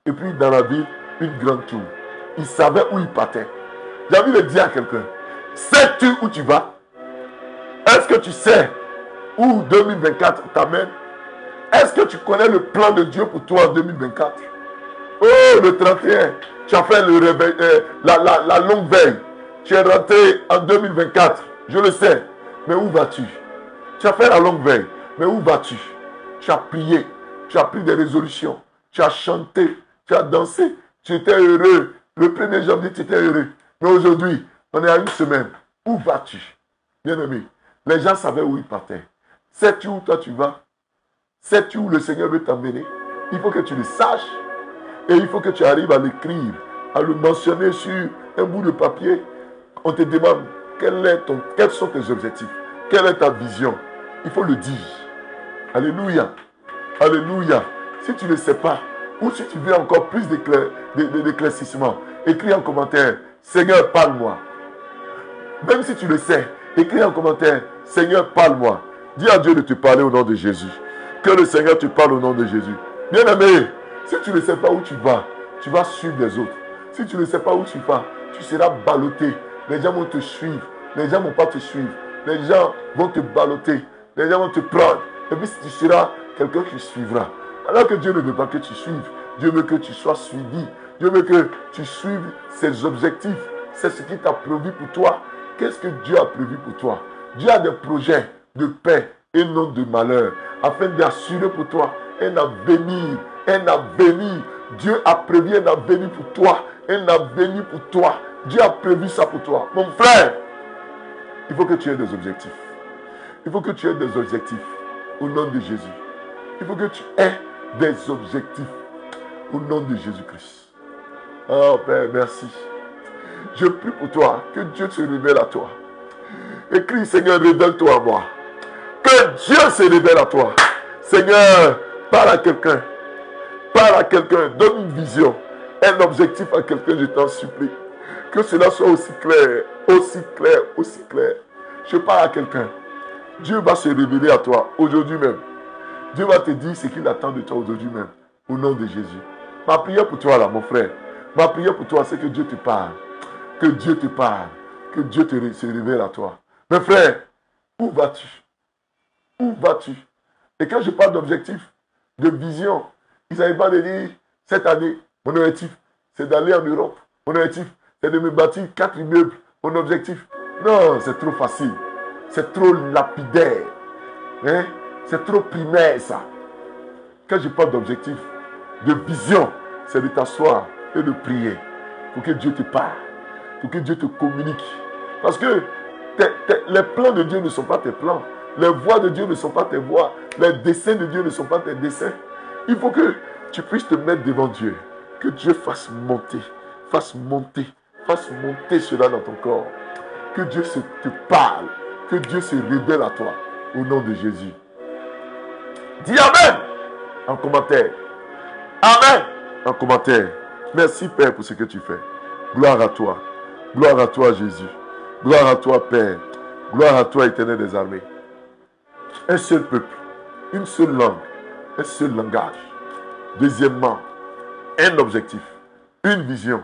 et puis dans la ville, une grande tour. Ils savaient où ils partaient. J'ai envie de dire à quelqu'un, sais-tu où tu vas? Est-ce que tu sais où 2024 t'amène? Est-ce que tu connais le plan de Dieu pour toi en 2024? Oh, le 31, tu as fait le réveil, la longue veille. Tu es rentré en 2024, je le sais. Mais où vas-tu? Tu as fait la longue veille. Mais où vas-tu? Tu as prié, tu as pris des résolutions, tu as chanté, tu as dansé, tu étais heureux. Le 1er janvier, tu étais heureux. Mais aujourd'hui, on est à une semaine. Où vas-tu? Bien-aimé, les gens savaient où ils partaient. Sais-tu où toi tu vas? Sais-tu où le Seigneur veut t'emmener? Il faut que tu le saches. Et il faut que tu arrives à l'écrire, à le mentionner sur un bout de papier. On te demande quels sont tes objectifs, quelle est ta vision. Il faut le dire. Alléluia. Alléluia. Si tu ne sais pas, ou si tu veux encore plus d'éclaircissement, écris en commentaire, Seigneur, parle-moi. Même si tu le sais, écris en commentaire, Seigneur, parle-moi. Dis à Dieu de te parler au nom de Jésus. Que le Seigneur te parle au nom de Jésus. Bien-aimé, si tu ne sais pas où tu vas suivre les autres. Si tu ne sais pas où tu vas, tu seras ballotté. Les gens vont te suivre. Les gens ne vont pas te suivre. Les gens vont te balloter. Les gens vont te prendre. Et puis tu seras quelqu'un qui suivra. Alors que Dieu ne veut pas que tu suives. Dieu veut que tu sois suivi. Dieu veut que tu suives ses objectifs. C'est ce qu'il t'a prévu pour toi. Qu'est-ce que Dieu a prévu pour toi? Dieu a des projets de paix et non de malheur, afin d'assurer pour toi un avenir, un avenir. Dieu a prévu un avenir pour toi, un avenir pour toi. Dieu a prévu ça pour toi. Mon frère, il faut que tu aies des objectifs. Il faut que tu aies des objectifs au nom de Jésus. Il faut que tu aies des objectifs au nom de Jésus-Christ. Oh Père, merci. Je prie pour toi, que Dieu se révèle à toi. Écris, Seigneur, révèle-toi à moi. Que Dieu se révèle à toi. Seigneur, parle à quelqu'un. Parle à quelqu'un. Donne une vision, un objectif à quelqu'un, je t'en supplie. Que cela soit aussi clair, aussi clair, aussi clair. Je parle à quelqu'un. Dieu va se révéler à toi aujourd'hui même. Dieu va te dire ce qu'il attend de toi aujourd'hui même. Au nom de Jésus. Ma prière pour toi là, mon frère. Ma prière pour toi, c'est que Dieu te parle. Que Dieu te parle. Que Dieu se révèle à toi. Mes frères, où vas-tu? Où vas-tu? Et quand je parle d'objectif, de vision, il ne s'agit pas de dire, cette année, mon objectif, c'est d'aller en Europe. Mon objectif, c'est de me bâtir 4 immeubles. Mon objectif, non, c'est trop facile. C'est trop lapidaire. Hein? C'est trop primaire, ça. Quand je parle d'objectif, de vision, c'est de t'asseoir et de prier pour que Dieu te parle, pour que Dieu te communique. Parce que les plans de Dieu ne sont pas tes plans. Les voies de Dieu ne sont pas tes voies. Les desseins de Dieu ne sont pas tes desseins. Il faut que tu puisses te mettre devant Dieu. Que Dieu fasse monter cela dans ton corps. Que Dieu te parle. Que Dieu se révèle à toi. Au nom de Jésus. Dis Amen en commentaire. Amen en commentaire. Merci Père pour ce que tu fais. Gloire à toi. Gloire à toi Jésus. Gloire à toi Père. Gloire à toi Éternel des armées. Un seul peuple, une seule langue, un seul langage. Deuxièmement, un objectif, une vision,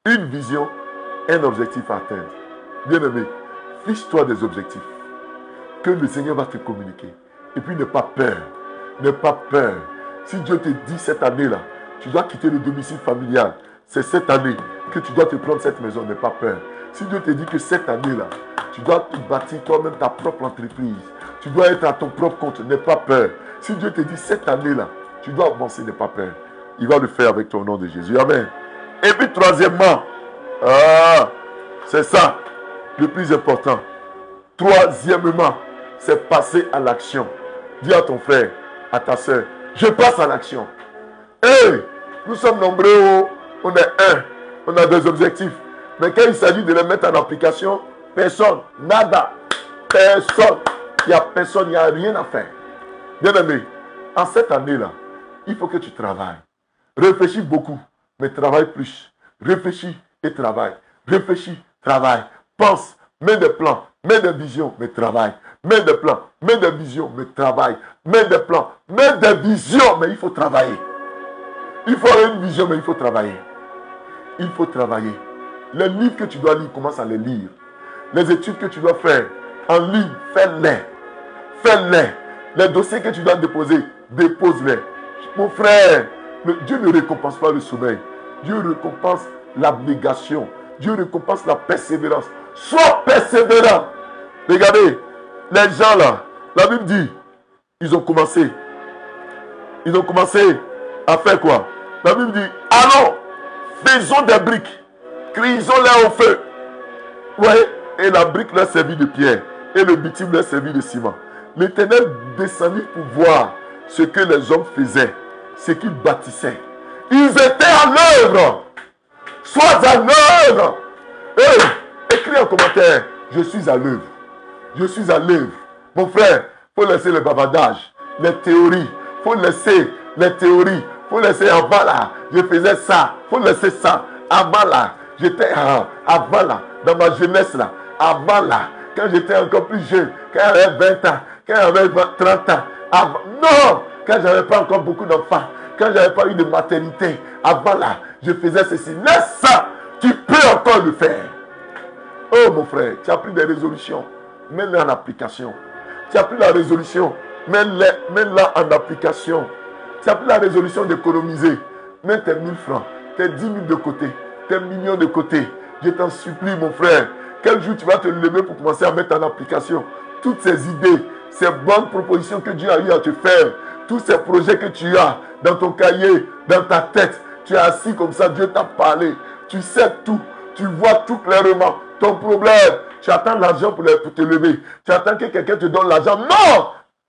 un objectif à atteindre. Bien-aimé, fiche-toi des objectifs que le Seigneur va te communiquer. Et puis n'aie pas peur, n'aie pas peur. Si Dieu te dit cette année-là, tu dois quitter le domicile familial, c'est cette année que tu dois te prendre cette maison, n'aie pas peur. Si Dieu te dit que cette année-là, tu dois te bâtir toi-même ta propre entreprise, tu dois être à ton propre compte, n'aie pas peur. Si Dieu te dit cette année-là, tu dois avancer, n'aie pas peur. Il va le faire avec ton nom de Jésus. Amen. Et puis troisièmement, c'est ça, le plus important. Troisièmement, c'est passer à l'action. Dis à ton frère, à ta soeur, je passe à l'action. Hey, nous sommes nombreux, on est un, on a des objectifs. Mais quand il s'agit de les mettre en application, personne, nada, personne. Il n'y a personne, il n'y a rien à faire. Bien-aimé, en cette année-là, il faut que tu travailles. Réfléchis beaucoup, mais travaille plus. Réfléchis et travaille. Réfléchis, travaille. Pense, mets des plans, mets des visions, mais travaille. Mets des plans, mets des visions, mais travaille. Mets des plans, mets des visions, mais il faut travailler. Il faut avoir une vision, mais il faut travailler. Il faut travailler. Les livres que tu dois lire, commence à les lire. Les études que tu dois faire en ligne, fais-les. Fais-les. Les dossiers que tu dois déposer, dépose-les. Mon frère, Dieu ne récompense pas le sommeil. Dieu récompense l'abnégation. Dieu récompense la persévérance. Sois persévérant. Regardez, les gens là, la Bible dit, Ils ont commencé. Ils ont commencé à faire quoi? La Bible dit, allons, faisons des briques, cuisons-les au feu. Vous voyez? Et la brique leur servit de pierre. Et le bitume leur servit de ciment. L'Éternel descendit pour voir ce que les hommes faisaient, ce qu'ils bâtissaient. Ils étaient à l'œuvre. Sois à l'œuvre. Écris en commentaire, je suis à l'œuvre. Je suis à l'œuvre. Mon frère, il faut laisser le bavardage, les théories. Il faut laisser les théories. Il faut laisser avant là. Je faisais ça. Il faut laisser ça. Avant là. J'étais avant là. Dans ma jeunesse là. Avant là. Quand j'étais encore plus jeune. Quand j'avais 20 ans. Quand j'avais 30 ans. Avant. Non. Quand j'avais pas encore beaucoup d'enfants. Quand j'avais pas eu de maternité. Avant là. Je faisais ceci. Laisse ça. Tu peux encore le faire. Oh mon frère. Tu as pris des résolutions. Mets-les en application. Tu as pris la résolution. Mets-la en application. Tu as pris la résolution d'économiser. Mets tes 1000 francs. Tes 10 000 de côté. Tes millions de côté. Je t'en supplie mon frère. Quel jour tu vas te lever pour commencer à mettre en application toutes ces idées, ces bonnes propositions que Dieu a eu à te faire, tous ces projets que tu as dans ton cahier, dans ta tête. Tu es assis comme ça, Dieu t'a parlé. Tu sais tout, tu vois tout clairement. Ton problème, tu attends l'argent pour te lever. Tu attends que quelqu'un te donne l'argent. Non!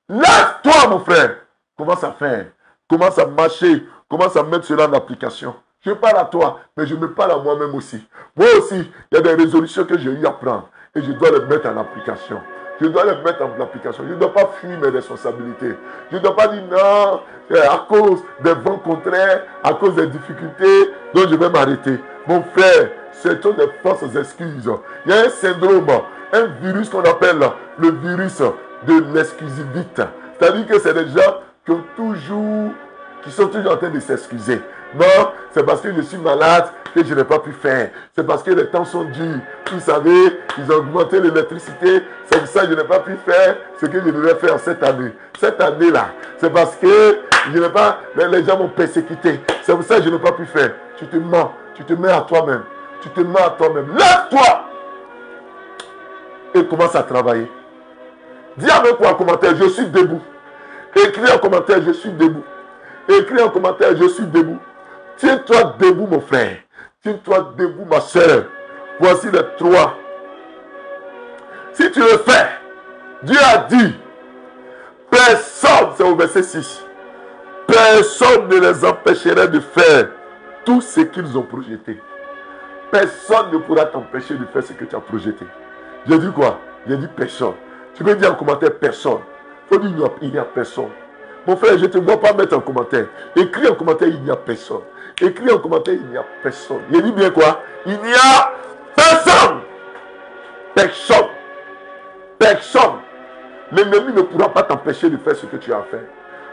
Lève-toi mon frère. Commence à faire, commence à marcher, commence à mettre cela en application. Je parle à toi, mais je me parle à moi-même aussi. Moi aussi, il y a des résolutions que j'ai eu à prendre et je dois les mettre en application. Je dois les mettre en application. Je ne dois pas fuir mes responsabilités. Je ne dois pas dire non, à cause des vents contraires, à cause des difficultés, donc je vais m'arrêter. Mon frère, ce sont des fausses excuses. Il y a un syndrome, un virus qu'on appelle le virus de l'exclusivité. C'est-à-dire que c'est des gens qui sont toujours en train de s'excuser. Non, c'est parce que je suis malade que je n'ai pas pu faire. C'est parce que les temps sont durs. Vous savez, ils ont augmenté l'électricité. C'est pour ça que je n'ai pas pu faire ce que je devais faire cette année. Cette année-là, c'est parce que je n'ai pas, les gens m'ont persécuté. C'est pour ça que je n'ai pas pu faire. Tu te mens. Tu te mets à toi-même. Tu te mets à toi-même. Lève-toi et commence à travailler. Dis avec moi en commentaire, je suis debout. Écris en commentaire, je suis debout. Écris en commentaire, je suis debout. Tiens-toi debout, mon frère. Tiens-toi debout, ma soeur. Voici les 3. Si tu le fais, Dieu a dit, personne, c'est au verset 6, personne ne les empêcherait de faire tout ce qu'ils ont projeté. Personne ne pourra t'empêcher de faire ce que tu as projeté. J'ai dit quoi? J'ai dit personne. Tu peux dire en commentaire personne. Il faut dire il n'y a personne. Mon frère, je ne te vois pas mettre en commentaire. Écris en commentaire, il n'y a personne. Écris en commentaire, il n'y a personne. Il dit bien quoi? Il n'y a personne. Personne. Personne. L'ennemi ne pourra pas t'empêcher de faire ce que tu as fait.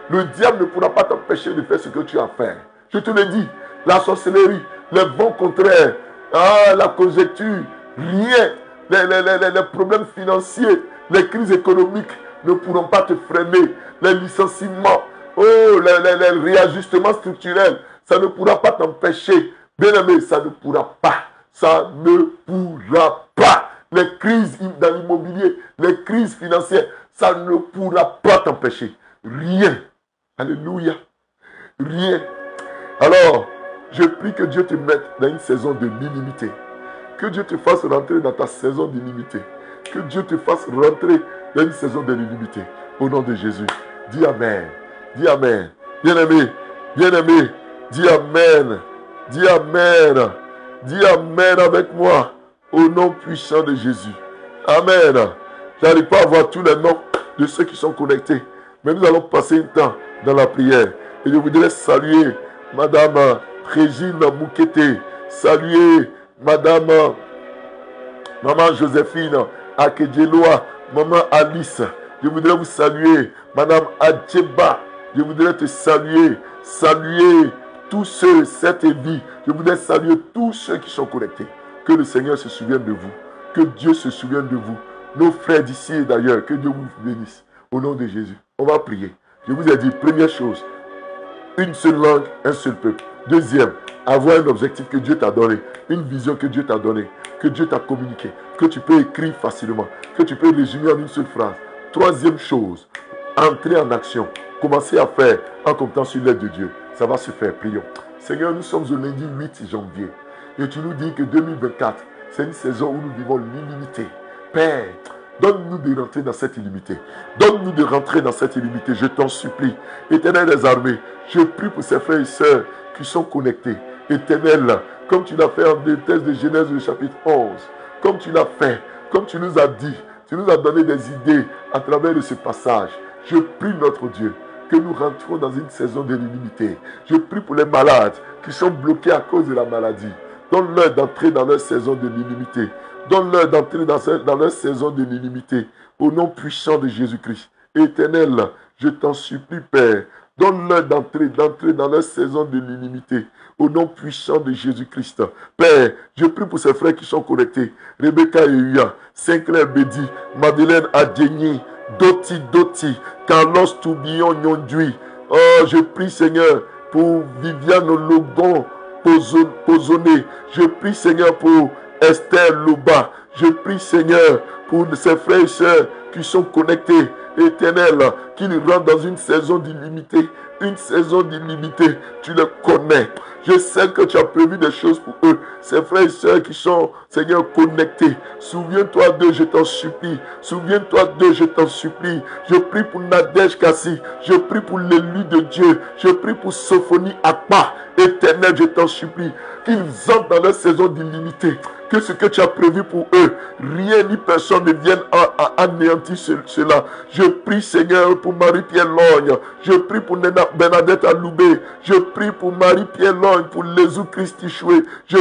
Le diable ne pourra pas t'empêcher de faire ce que tu as fait. Je te le dis. La sorcellerie, les vents contraires, la conjecture, rien. Les problèmes financiers, les crises économiques ne pourront pas te freiner. Les licenciements, les réajustements structurels, ça ne pourra pas t'empêcher. Bien aimé, ça ne pourra pas. Ça ne pourra pas. Les crises dans l'immobilier, les crises financières, ça ne pourra pas t'empêcher. Rien. Alléluia. Rien. Alors, je prie que Dieu te mette dans une saison de l'illimité. Que Dieu te fasse rentrer dans ta saison d'illimité. Que Dieu te fasse rentrer dans une saison de l'illimité. Au nom de Jésus. Dis Amen. Dis Amen. Bien-aimé. Bien-aimé. Dis Amen. Dis Amen. Dis Amen avec moi. Au nom puissant de Jésus. Amen. Je n'arrive pas à voir tous les noms de ceux qui sont connectés. Mais nous allons passer un temps dans la prière. Et je voudrais saluer Madame Régine Moukete. Saluer Madame Maman Joséphine Akedjeloa. Maman Alice. Je voudrais vous saluer. Madame Adjeba. Je voudrais te saluer. Saluer tous ceux, cette vie. Je voudrais saluer tous ceux qui sont connectés. Que le Seigneur se souvienne de vous. Que Dieu se souvienne de vous. Nos frères d'ici et d'ailleurs. Que Dieu vous bénisse. Au nom de Jésus. On va prier. Je vous ai dit, première chose, une seule langue, un seul peuple. Deuxième, avoir un objectif que Dieu t'a donné. Une vision que Dieu t'a donnée. Que Dieu t'a communiqué. Que tu peux écrire facilement. Que tu peux résumer en une seule phrase. Troisième chose, Entrez en action. Commencez à faire en comptant sur l'aide de Dieu. Ça va se faire. Prions. Seigneur, nous sommes au lundi 8 janvier. Et tu nous dis que 2024, c'est une saison où nous vivons l'illimité. Père, donne-nous de rentrer dans cette illimité. Donne-nous de rentrer dans cette illimité. Je t'en supplie. Éternel des armées, je prie pour ces frères et sœurs qui sont connectés. Éternel, comme tu l'as fait en texte de Genèse, le chapitre 11. Comme tu l'as fait, comme tu nous as dit, tu nous as donné des idées à travers de ce passage. Je prie notre Dieu que nous rentrons dans une saison de l'illimité. Je prie pour les malades qui sont bloqués à cause de la maladie. Donne-leur d'entrer dans leur saison de l'illimité. Donne-leur d'entrer dans leur saison de l'illimité. Au nom puissant de Jésus-Christ. Éternel, je t'en supplie, Père. Donne-leur d'entrer dans leur saison de l'illimité. Au nom puissant de Jésus-Christ. Père, je prie pour ces frères qui sont connectés. Rebecca et Uya, Sinclair Bédi, Madeleine Adjeni, Doti, Carlos Toubillon Nyondui. Oh, je prie, Seigneur, pour Viviane Logon Pozone. Je prie, Seigneur, pour Esther Louba. Je prie, Seigneur, pour ces frères et sœurs qui sont connectés. Éternel, qui nous rentrent dans une saison d'illimité. Une saison d'illimité. Tu les connais. Je sais que tu as prévu des choses pour eux. Ces frères et sœurs qui sont, Seigneur, connectés. Souviens-toi d'eux, je t'en supplie. Souviens-toi d'eux, je t'en supplie. Je prie pour Nadège Kassi. Je prie pour l'élu de Dieu. Je prie pour Sophonie Akpa. Éternel, je t'en supplie. Qu'ils entrent dans leur saison d'illimité. Que ce que tu as prévu pour eux, rien ni personne ne vienne à anéantir cela. Je prie, Seigneur, pour Marie-Pierre Logne. Je prie pour Bernadette Aloubé. Je prie pour Marie-Pierre Logne, pour Lézou Christi Choué. Je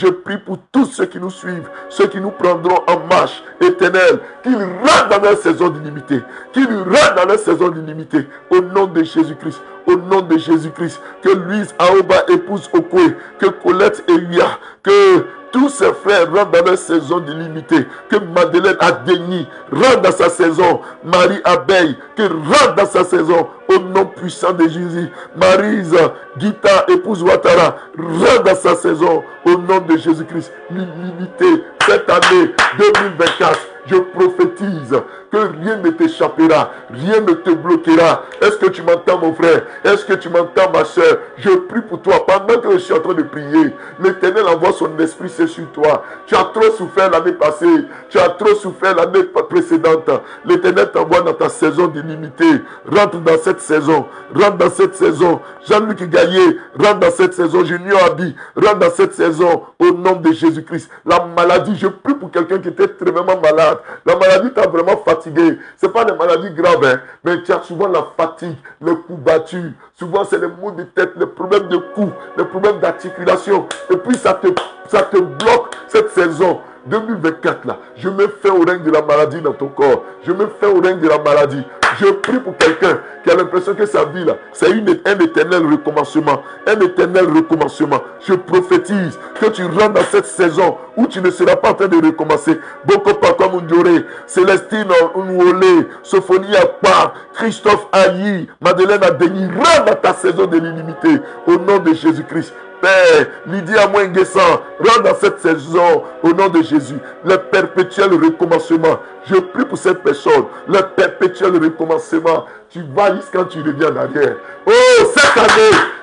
prie pour tous ceux qui nous suivent, ceux qui nous prendront en marche. Éternel, qu'ils rentrent dans leur saison d'illimité. Qu'ils rentrent dans leur saison d'illimité. Au nom de Jésus-Christ. Au nom de Jésus-Christ. Que Louise Aoba épouse Okwe. Que Colette et Lia. Que tous ses frères rentrent dans leur saison d'illimité. Que Madeleine Adeni rentre dans sa saison. Marie Abeille, que rentre dans sa saison. Au nom puissant de Jésus. Maryse Gita, épouse Ouattara, rentre dans sa saison. Au nom de Jésus-Christ. L'illimité, cette année 2024. Je prophétise que rien ne t'échappera, rien ne te bloquera. Est-ce que tu m'entends, mon frère? Est-ce que tu m'entends, ma soeur? Je prie pour toi pendant que je suis en train de prier. L'Éternel envoie son esprit, c'est sur toi. Tu as trop souffert l'année passée, tu as trop souffert l'année précédente. L'Éternel t'envoie dans ta saison d'illimité. Rentre dans cette saison, rentre dans cette saison. Jean-Luc Gaillet, rentre dans cette saison. Junior Abi, rentre dans cette saison. Au nom de Jésus-Christ. La maladie, je prie pour quelqu'un qui était très vraiment malade. La maladie t'a vraiment fatigué. Ce n'est pas des maladies graves, hein, mais tu as souvent la fatigue, les coups battus. Souvent, c'est les maux de tête, les problèmes de cou, les problèmes d'articulation. Et puis, ça te bloque cette saison. 2024 là, je me fais au règne de la maladie dans ton corps. Je me fais au règne de la maladie. Je prie pour quelqu'un qui a l'impression que sa vie là, c'est un éternel recommencement. Un éternel recommencement. Je prophétise que tu rentres dans cette saison où tu ne seras pas en train de recommencer. Boko Papa Mundore, Célestine Nwole, Sophonie Akpa, Christophe Ayi, Madeleine Adeni, rentre dans ta saison de l'illimité. Au nom de Jésus-Christ. Père, Lydia Mwengesan, rentre dans cette saison au nom de Jésus. Le perpétuel recommencement. Je prie pour cette personne. Le perpétuel recommencement. Tu vas quand tu reviens en arrière. Oh,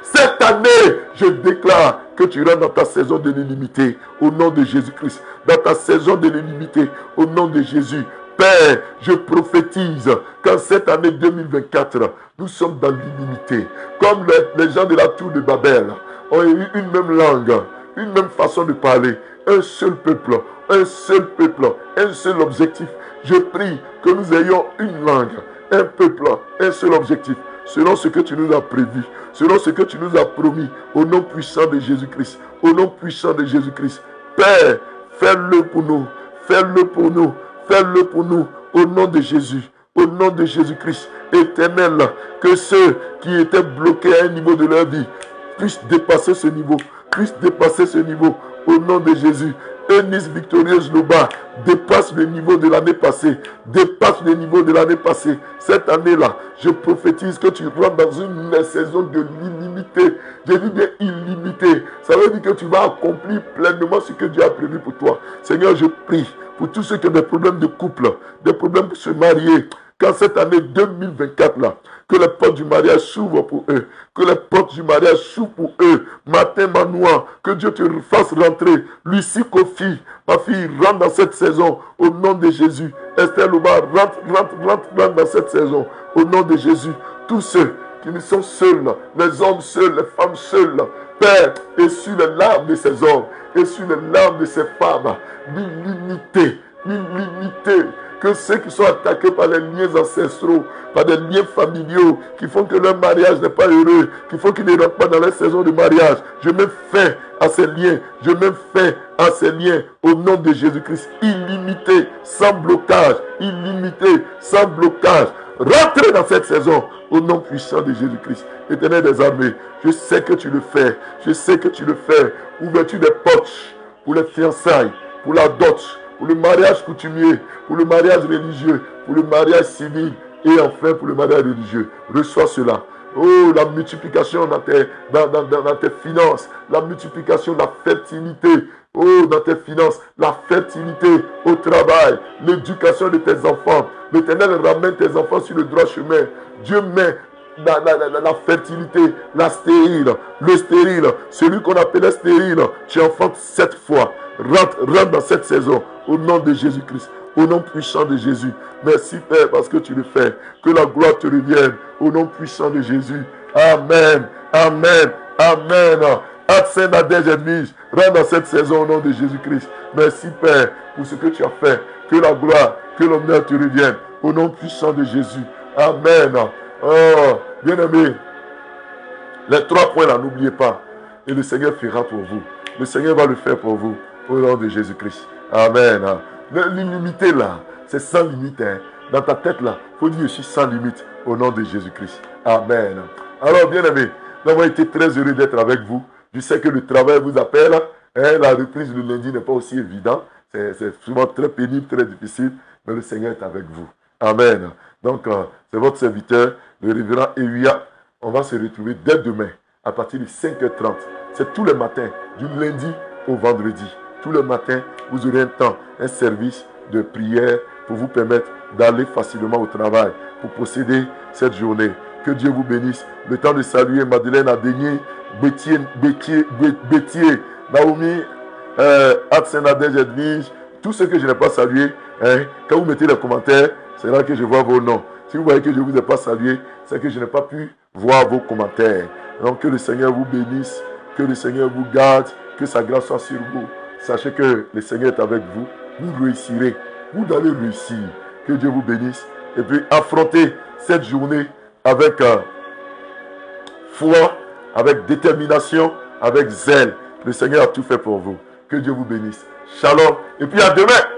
cette année, je déclare que tu rentres dans ta saison de l'illimité au nom de Jésus-Christ. Dans ta saison de l'illimité au nom de Jésus. Père, je prophétise qu'en cette année 2024, nous sommes dans l'illimité. Comme les gens de la tour de Babel ont eu une même langue, une même façon de parler, un seul peuple, un seul objectif. Je prie que nous ayons une langue, un peuple, un seul objectif, selon ce que tu nous as prévu, selon ce que tu nous as promis, au nom puissant de Jésus-Christ, au nom puissant de Jésus-Christ. Père, fais-le pour nous, fais-le pour nous, fais-le pour nous, au nom de Jésus, au nom de Jésus-Christ, éternel, que ceux qui étaient bloqués à un niveau de leur vie, puisse dépasser ce niveau, au nom de Jésus. Eunice Victorieuse Loba dépasse le niveau de l'année passée, Cette année-là, je prophétise que tu rentres dans une saison de l'illimité. Je dis bien illimité. Ça veut dire que tu vas accomplir pleinement ce que Dieu a prévu pour toi. Seigneur, je prie pour tous ceux qui ont des problèmes de couple, des problèmes pour se marier. qu'en cette année 2024 là, que les portes du mariage s'ouvrent pour eux, que les portes du mariage s'ouvrent pour eux, matin manoir, que Dieu te fasse rentrer, Lucie Kofi, ma fille, rentre dans cette saison, au nom de Jésus, Esther Louba, rentre dans cette saison, au nom de Jésus, tous ceux qui ne sont seuls, les hommes seuls, les femmes seules, Père, essuie les larmes de ces hommes, essuie les larmes de ces femmes, l'illimité, que ceux qui sont attaqués par les liens ancestraux, par des liens familiaux, qui font que leur mariage n'est pas heureux, qui font qu'ils ne rentrent pas dans leur saison de mariage, je mets fin à ces liens, je mets fin à ces liens, au nom de Jésus-Christ, illimité, sans blocage, rentrez dans cette saison, au nom puissant de Jésus-Christ. Éternel des armées, je sais que tu le fais. Ouverture des portes pour les fiançailles, pour la dot, pour le mariage coutumier, pour le mariage religieux, pour le mariage civil et enfin pour le mariage religieux. Reçois cela. Oh, la multiplication dans tes finances, la multiplication de la fertilité. Oh, dans tes finances, la fertilité au travail, l'éducation de tes enfants. L'Éternel ramène tes enfants sur le droit chemin. Dieu met la fertilité, la stérile, le stérile, celui qu'on appelait stérile, tu enfantes 7 fois. Rentre dans cette saison, au nom de Jésus-Christ, au nom puissant de Jésus. Merci Père parce que tu le fais. Que la gloire te revienne, au nom puissant de Jésus. Amen, amen, amen. Saint Nadège Edwige, rentre dans cette saison au nom de Jésus-Christ. Merci Père pour ce que tu as fait. Que la gloire, que l'honneur te revienne, au nom puissant de Jésus. Amen. Oh, bien-aimés, les 3 points là, n'oubliez pas. Et le Seigneur fera pour vous. Le Seigneur va le faire pour vous, au nom de Jésus-Christ. Amen. L'illimité là, c'est sans limite. Hein. Dans ta tête là, il faut dire je suis sans limite, au nom de Jésus-Christ. Amen. Alors, bien-aimés, nous avons été très heureux d'être avec vous. Je sais que le travail vous appelle. Hein, la reprise le lundi n'est pas aussi évident. C'est souvent très pénible, très difficile. Mais le Seigneur est avec vous. Amen. Donc, c'est votre serviteur, le révérend Elia. On va se retrouver dès demain, à partir de 5h30. C'est tous les matins, du lundi au vendredi. Tous les matins, vous aurez un temps, un service de prière pour vous permettre d'aller facilement au travail, pour posséder cette journée. Que Dieu vous bénisse. Le temps de saluer Madeleine Adénier, Bétier, Naomi, Saint-Nadège Edwige, tous ceux que je n'ai pas salués, hein, quand vous mettez les commentaires, c'est là que je vois vos noms. Si vous voyez que je ne vous ai pas salué, c'est que je n'ai pas pu voir vos commentaires. Donc que le Seigneur vous bénisse, que le Seigneur vous garde, que sa grâce soit sur vous. Sachez que le Seigneur est avec vous. Vous réussirez. Vous allez réussir. Que Dieu vous bénisse. Et puis affrontez cette journée avec foi, avec détermination, avec zèle. Le Seigneur a tout fait pour vous. Que Dieu vous bénisse. Shalom. Et puis à demain.